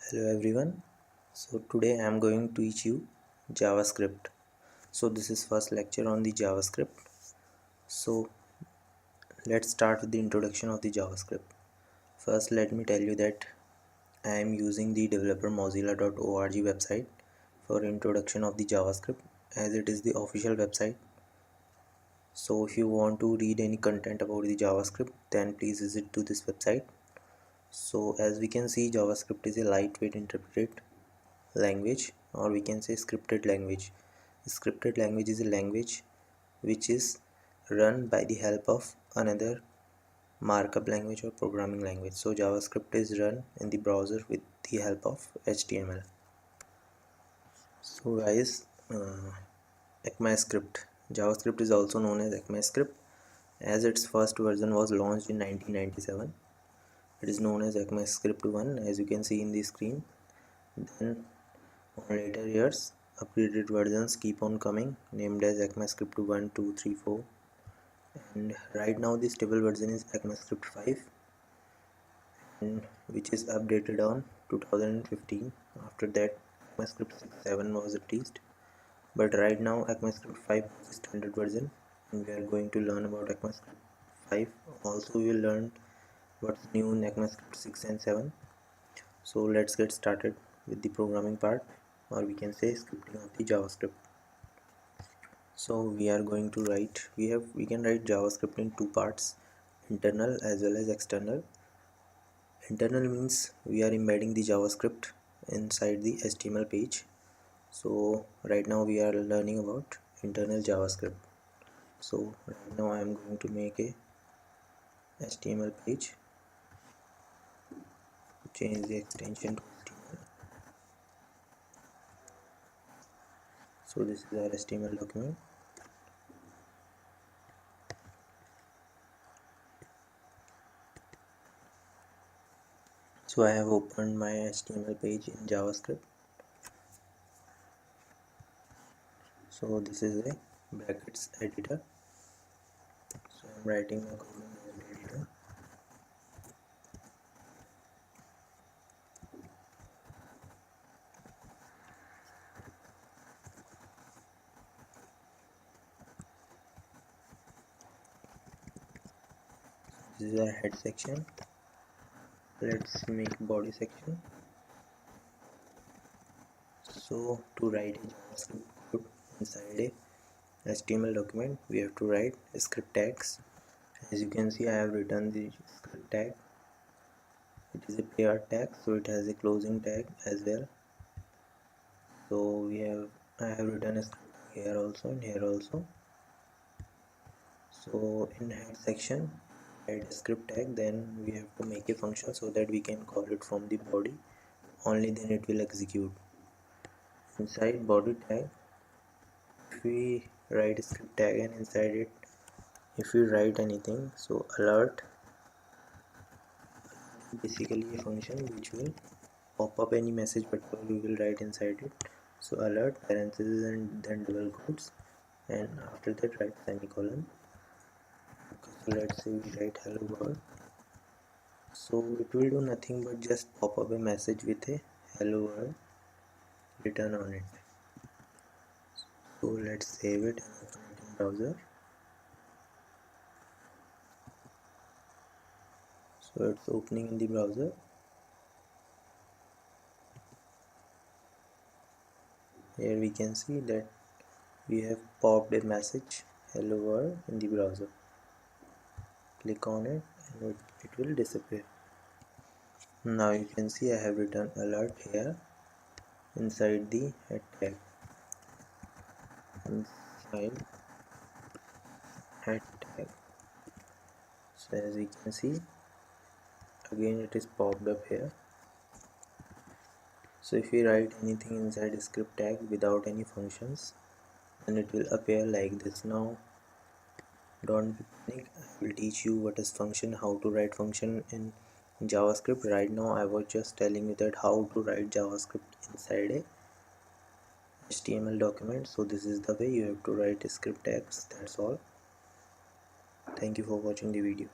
Hello everyone. So today I am going to teach you JavaScript. So this is first lecture on the JavaScript. So let's start with the introduction of the JavaScript. First let me tell you that I am using the developer.mozilla.org website for introduction of the JavaScript as it is the official website. So if you want to read any content about the JavaScript then please visit to this website. So as we can see, JavaScript is a lightweight interpreted language, or we can say scripted language. Scripted language is a language which is run by the help of another markup language or programming language. So JavaScript is run in the browser with the help of HTML. So guys, ECMAScript. JavaScript is also known as ECMAScript as its first version was launched in 1997. It is known as ECMAScript 1 as you can see in the screen. Then on later years, upgraded versions keep on coming, named as ECMAScript 1, 2, 3, 4. And right now the stable version is ECMAScript 5, and which is updated on 2015. After that, ECMAScript 6, 7 was released. But right now, ECMAScript 5 is the standard version, and we are going to learn about ECMAScript 5. Also, we will learn what's new in ECMAScript 6 and 7. So let's get started with the programming part, or we can say scripting of the JavaScript. So we are going to write, we can write JavaScript in two parts, internal as well as external. Internal means we are embedding the JavaScript inside the HTML page. So right now we are learning about internal JavaScript. So right now I am going to make a HTML page, change the extension to HTML. So this is our HTML document. So I have opened my HTML page in JavaScript. So this is a brackets editor. So I'm writing a code in the editor. This is our head section. Let's make body section. So to write a JavaScript code inside a HTML document, we have to write script tags. As you can see, I have written the script tag. It is a pair tag, so it has a closing tag as well. So I have written a script here also and here also. So in head section, write a script tag, then we have to make a function so that we can call it from the body. Only then it will execute. Inside body tag, if we write a script tag and inside it if we write anything, so alert is basically a function which will pop up any message whatever we will write inside it. So alert, parentheses and then double quotes, and after that write semicolon. So let's say we write hello world. So it will do nothing but just pop up a message with a hello world written on it. So let's save it and open it in browser. So it's opening in the browser. Here we can see that we have popped a message hello world in the browser. Click on it and it will disappear. Now you can see I have written alert here inside the head tag. Inside head tag. So as we can see, again it is popped up here. So if we write anything inside a script tag without any functions, then it will appear like this. Now don't panic, I will teach you what is function, how to write function in JavaScript. Right now I was just telling you that how to write JavaScript inside a HTML document. So this is the way you have to write script tags. That's all. Thank you for watching the video.